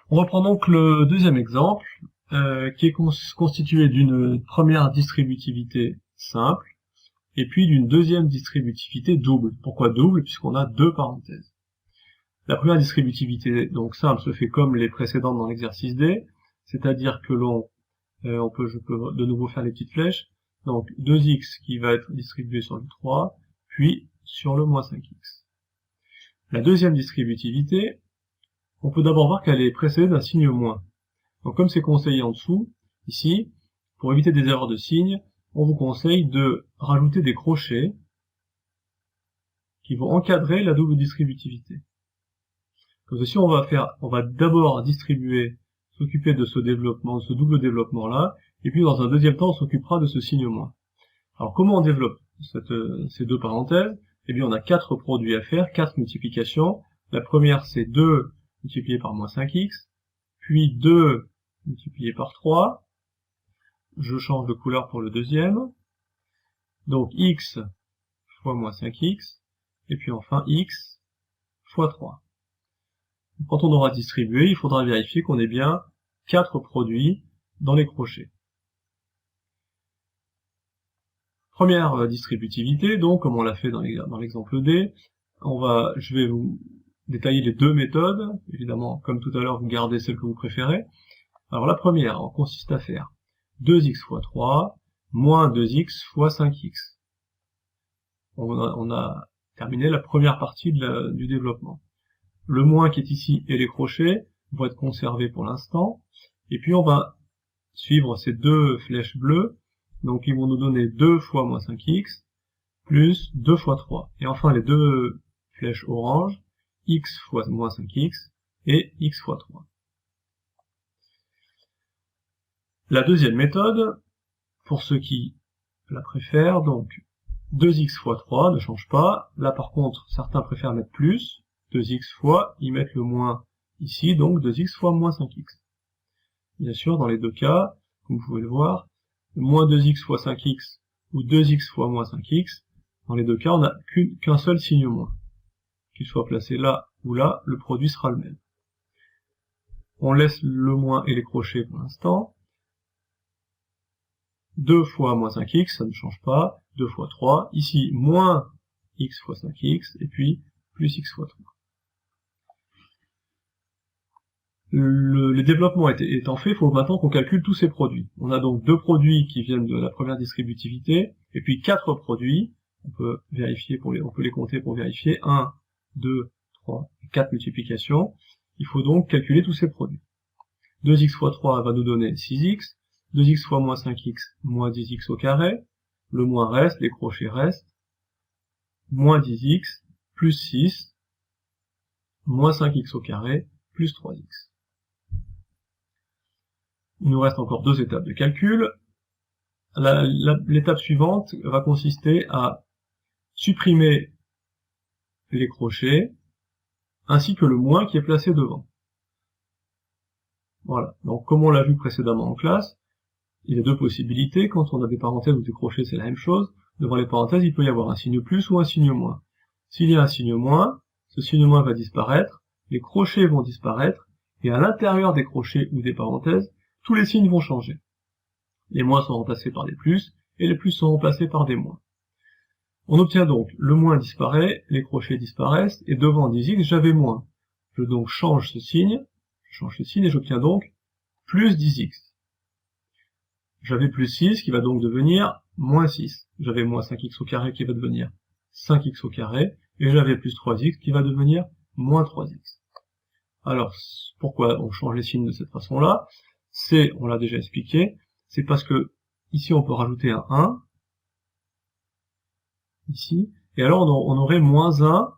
On reprend donc le deuxième exemple, qui est constitué d'une première distributivité simple, et puis d'une deuxième distributivité double. Pourquoi double? Puisqu'on a deux parenthèses. La première distributivité, donc simple, se fait comme les précédentes dans l'exercice D, c'est-à-dire que je peux de nouveau faire les petites flèches, donc 2x qui va être distribué sur le 3, puis sur le moins 5x. La deuxième distributivité, on peut d'abord voir qu'elle est précédée d'un signe moins. Donc comme c'est conseillé en dessous, ici, pour éviter des erreurs de signes, on vous conseille de rajouter des crochets qui vont encadrer la double distributivité. Comme ceci, on va d'abord s'occuper de ce développement, de ce double développement-là, et puis dans un deuxième temps, on s'occupera de ce signe moins. Alors comment on développe ces deux parenthèses? Eh bien, on a 4 produits à faire, 4 multiplications. La première, c'est 2 multiplié par moins 5x, puis 2 multiplié par 3. Je change de couleur pour le deuxième. Donc x fois moins 5x, et puis enfin x fois 3. Quand on aura distribué, il faudra vérifier qu'on ait bien 4 produits dans les crochets. Première distributivité, donc, comme on l'a fait dans l'exemple D, je vais vous détailler les deux méthodes. Évidemment, comme tout à l'heure, vous gardez celle que vous préférez. Alors la première consiste à faire 2x fois 3 moins 2x fois 5x. On a terminé la première partie du développement. Le moins qui est ici et les crochets vont être conservés pour l'instant. Et puis on va suivre ces deux flèches bleues. Donc ils vont nous donner 2 fois moins 5x plus 2 fois 3. Et enfin les deux flèches orange, x fois moins 5x et x fois 3. La deuxième méthode, pour ceux qui la préfèrent, donc 2x fois 3 ne change pas. Là par contre, certains préfèrent mettre plus. 2x fois, ils mettent le moins ici, donc 2x fois moins 5x. Bien sûr, dans les deux cas, comme vous pouvez le voir, moins 2x fois 5x ou 2x fois moins 5x, dans les deux cas, on n'a qu'un seul signe moins. Qu'il soit placé là ou là, le produit sera le même. On laisse le moins et les crochets pour l'instant. 2 fois moins 5x, ça ne change pas. 2 fois 3, ici, moins x fois 5x, et puis plus x fois 3. Le développement étant fait, il faut maintenant qu'on calcule tous ces produits. On a donc deux produits qui viennent de la première distributivité, et puis 4 produits. On peut les compter pour vérifier. 1, 2, 3, 4 multiplications. Il faut donc calculer tous ces produits. 2x fois 3 va nous donner 6x. 2x fois moins 5x, moins 10x au carré. Le moins reste, les crochets restent. Moins 10x, plus 6, moins 5x au carré, plus 3x. Il nous reste encore deux étapes de calcul. L'étape suivante va consister à supprimer les crochets, ainsi que le moins qui est placé devant. Voilà. Donc, comme on l'a vu précédemment en classe, il y a deux possibilités. Quand on a des parenthèses ou des crochets, c'est la même chose. Devant les parenthèses, il peut y avoir un signe plus ou un signe moins. S'il y a un signe moins, ce signe moins va disparaître, les crochets vont disparaître, et à l'intérieur des crochets ou des parenthèses, tous les signes vont changer. Les moins sont remplacés par des plus, et les plus sont remplacés par des moins. On obtient donc, le moins disparaît, les crochets disparaissent, et devant 10x, j'avais moins. Je donc change ce signe, et j'obtiens donc plus 10x. J'avais plus 6, qui va donc devenir moins 6. J'avais moins 5x au carré, qui va devenir 5x au carré, et j'avais plus 3x, qui va devenir moins 3x. Alors, pourquoi on change les signes de cette façon-là? On l'a déjà expliqué, c'est parce que, ici on peut rajouter un 1, ici, et alors on aurait moins 1,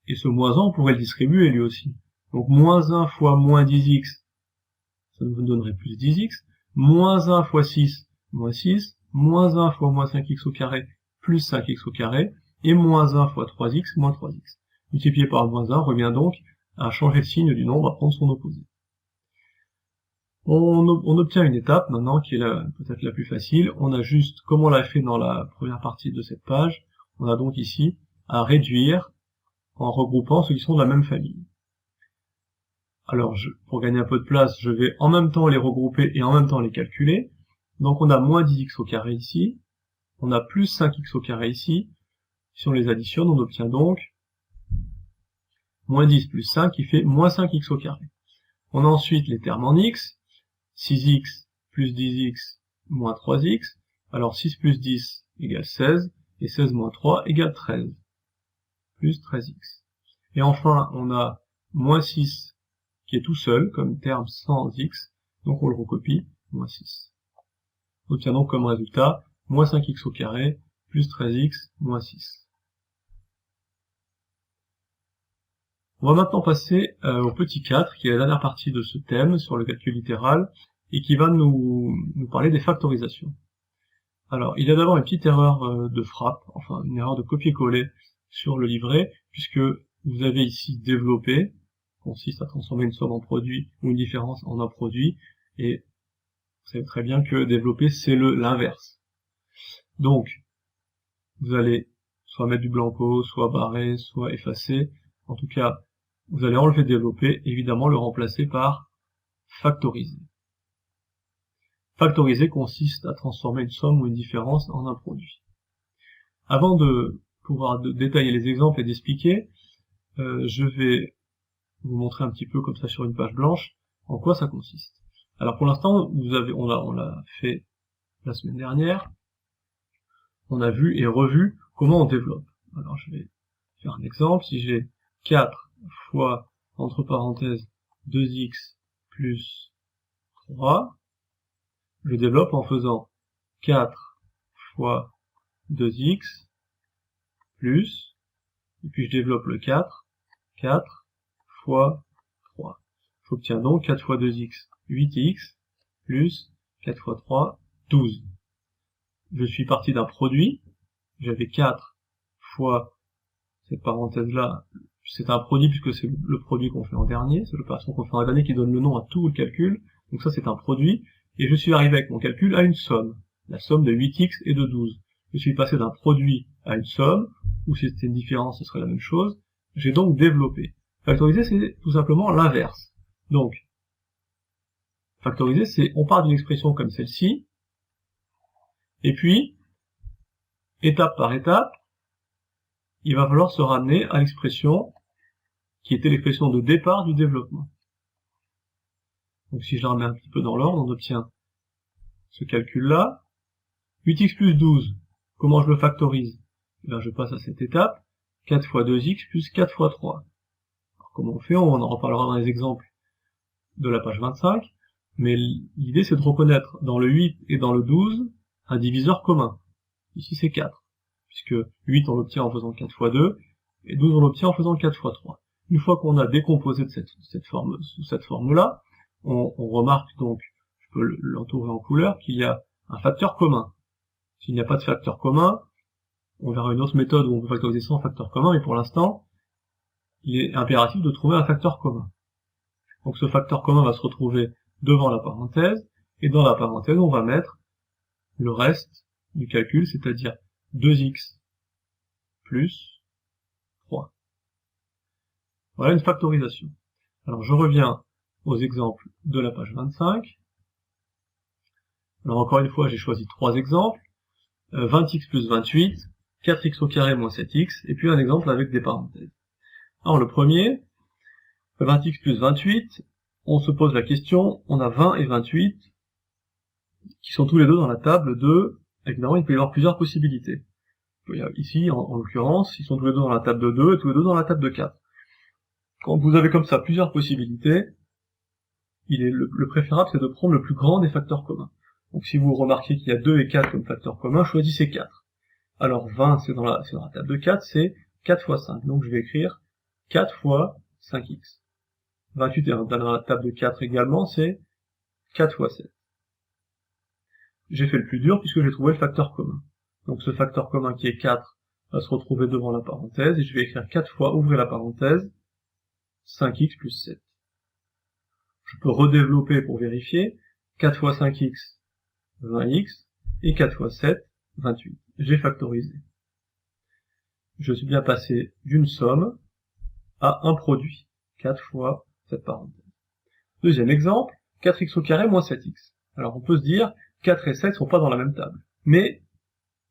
et ce moins 1, on pourrait le distribuer lui aussi. Donc moins 1 fois moins 10x, ça nous donnerait plus 10x, moins 1 fois 6, moins 6, moins 1 fois moins 5x au carré, plus 5x au carré, et moins 1 fois 3x, moins 3x. Multiplié par moins 1 revient donc à changer le signe du nombre, à prendre son opposé. On obtient une étape maintenant qui est peut-être la plus facile. On a juste, comme on l'a fait dans la première partie de cette page, on a donc ici à réduire en regroupant ceux qui sont de la même famille. Alors, pour gagner un peu de place, je vais en même temps les regrouper et en même temps les calculer. Donc on a moins 10x au carré ici, on a plus 5x au carré ici. Si on les additionne, on obtient donc moins 10 plus 5 qui fait moins 5x au carré. On a ensuite les termes en x, 6x plus 10x moins 3x. Alors 6 plus 10 égale 16, et 16 moins 3 égale 13, plus 13x. Et enfin, on a moins 6 qui est tout seul, comme terme sans x, donc on le recopie, moins 6. On obtient donc comme résultat, moins 5x au carré, plus 13x, moins 6. On va maintenant passer au petit 4, qui est la dernière partie de ce thème sur le calcul littéral, et qui va nous parler des factorisations. Alors, il y a d'abord une petite erreur de frappe, enfin une erreur de copier-coller sur le livret, puisque vous avez ici développé, consiste à transformer une somme en produit ou une différence en un produit, et vous savez très bien que développer c'est l'inverse. Donc, vous allez soit mettre du blanco, soit barrer, soit effacer, en tout cas, vous allez enlever développer, évidemment le remplacer par factoriser. Factoriser consiste à transformer une somme ou une différence en un produit. Avant de pouvoir détailler les exemples et d'expliquer, je vais vous montrer un petit peu comme ça sur une page blanche en quoi ça consiste. Alors pour l'instant, on l'a fait la semaine dernière, on a vu et revu comment on développe. Alors je vais faire un exemple, si j'ai 4 fois, entre parenthèses, 2x plus 3, je développe en faisant 4 fois 2x plus, et puis je développe le 4 fois 3. J'obtiens donc 4 fois 2x, 8x, plus 4 fois 3, 12. Je suis parti d'un produit, j'avais 4 fois cette parenthèse-là, c'est un produit puisque c'est le produit qu'on fait en dernier, c'est l'opération qu'on fait en dernier qui donne le nom à tout le calcul, donc ça c'est un produit, et je suis arrivé avec mon calcul à une somme, la somme de 8x et de 12. Je suis passé d'un produit à une somme, ou si c'était une différence ce serait la même chose, j'ai donc développé. Factoriser c'est tout simplement l'inverse. Donc, factoriser c'est, on part d'une expression comme celle-ci, et puis, étape par étape, il va falloir se ramener à l'expression qui était l'expression de départ du développement. Donc si je la remets un petit peu dans l'ordre, on obtient ce calcul-là. 8x plus 12, comment je le factorise? Eh bien, je passe à cette étape, 4 fois 2x plus 4 fois 3. Alors, comment on fait? On en reparlera dans les exemples de la page 25, mais l'idée c'est de reconnaître dans le 8 et dans le 12 un diviseur commun. Ici c'est 4, puisque 8 on l'obtient en faisant 4 fois 2, et 12 on l'obtient en faisant 4 fois 3. Une fois qu'on a décomposé de cette forme-là, on remarque donc, je peux l'entourer en couleur, qu'il y a un facteur commun. S'il n'y a pas de facteur commun, on verra une autre méthode où on peut factoriser sans facteur commun, mais pour l'instant, il est impératif de trouver un facteur commun. Donc ce facteur commun va se retrouver devant la parenthèse, et dans la parenthèse, on va mettre le reste du calcul, c'est-à-dire 2x plus 3. Voilà une factorisation. Alors je reviens aux exemples de la page 25. Alors encore une fois, j'ai choisi 3 exemples. 20x plus 28, 4x au carré moins 7x, et puis un exemple avec des parenthèses. Alors le premier, 20x plus 28, on se pose la question, on a 20 et 28, qui sont tous les deux dans la table de, évidemment il peut y avoir plusieurs possibilités. Ici, en l'occurrence, ils sont tous les deux dans la table de 2 et tous les deux dans la table de 4. Quand vous avez comme ça plusieurs possibilités, le préférable c'est de prendre le plus grand des facteurs communs. Donc si vous remarquez qu'il y a 2 et 4 comme facteurs communs, choisissez 4. Alors 20 c'est dans la table de 4, c'est 4 fois 5. Donc je vais écrire 4 fois 5x. 28 est dans la table de 4 également, c'est 4 fois 7. J'ai fait le plus dur puisque j'ai trouvé le facteur commun. Donc ce facteur commun qui est 4 va se retrouver devant la parenthèse, et je vais écrire 4 fois, ouvrez la parenthèse, 5x plus 7. Je peux redévelopper pour vérifier, 4 fois 5x, 20x, et 4 fois 7, 28. J'ai factorisé. Je suis bien passé d'une somme à un produit, 4 fois cette parenthèse. Deuxième exemple, 4x au carré moins 7x. Alors on peut se dire, 4 et 7 sont pas dans la même table. Mais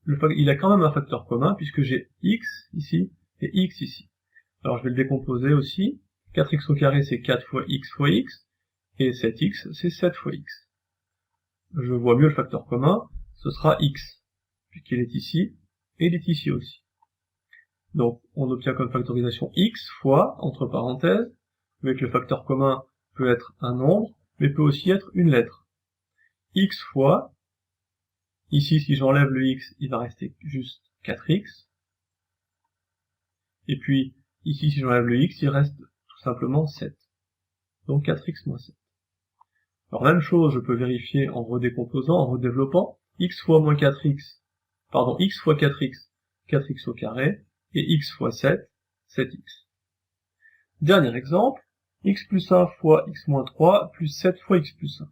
il a quand même un facteur commun, puisque j'ai x ici et x ici. Alors je vais le décomposer aussi. 4x au carré c'est 4 fois x, et 7x c'est 7 fois x. Je vois mieux le facteur commun, ce sera x, puisqu'il est ici, et il est ici aussi. Donc on obtient comme factorisation x fois, entre parenthèses, avec le facteur commun peut être un nombre, mais peut aussi être une lettre. X fois, ici si j'enlève le x, il va rester juste 4x, et puis ici si j'enlève le x, il reste tout simplement 7. Donc 4x moins 7. Alors même chose, je peux vérifier en redécomposant, en redéveloppant, x fois moins 4x, pardon, x fois 4x, 4x au carré, et x fois 7, 7x. Dernier exemple, x plus 1 fois x moins 3 plus 7 fois x plus 1.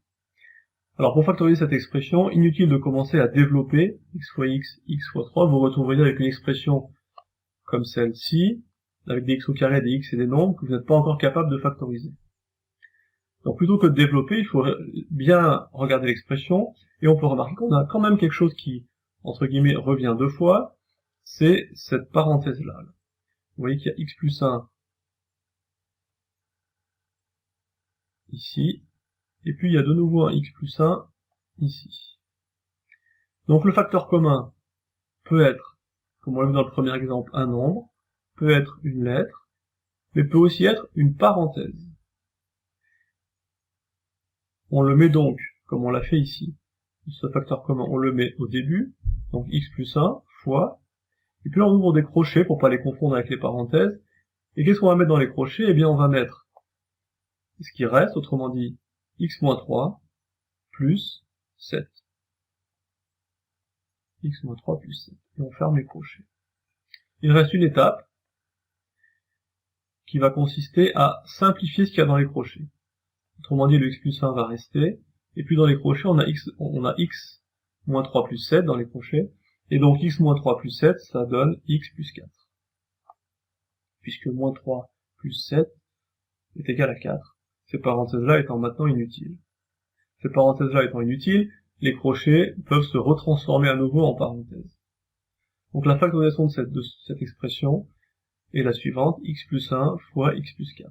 Alors pour factoriser cette expression, inutile de commencer à développer x fois x fois 3, vous retrouveriez avec une expression comme celle-ci, avec des x au carré, des x et des nombres, que vous n'êtes pas encore capable de factoriser. Donc plutôt que de développer, il faut bien regarder l'expression, et on peut remarquer qu'on a quand même quelque chose qui, entre guillemets, revient deux fois, c'est cette parenthèse-là. Vous voyez qu'il y a x plus 1 ici, et puis il y a de nouveau un x plus 1 ici. Donc le facteur commun peut être, comme on l'a vu dans le premier exemple, un nombre, peut être une lettre, mais peut aussi être une parenthèse. On le met donc, comme on l'a fait ici, ce facteur commun, on le met au début, donc x plus 1 fois, et puis on ouvre des crochets pour pas les confondre avec les parenthèses, et qu'est-ce qu'on va mettre dans les crochets? Eh bien on va mettre ce qui reste, autrement dit, x moins 3 plus 7. X moins 3 plus 7. Et on ferme les crochets. Il reste une étape qui va consister à simplifier ce qu'il y a dans les crochets. Autrement dit, le x plus 1 va rester, et puis dans les crochets, on a x moins 3 plus 7 dans les crochets, et donc x moins 3 plus 7, ça donne x plus 4. Puisque moins 3 plus 7 est égal à 4. Ces parenthèses-là étant maintenant inutiles. Ces parenthèses-là étant inutiles, les crochets peuvent se retransformer à nouveau en parenthèses. Donc la factorisation de cette expression est la suivante, x plus 1 fois x plus 4.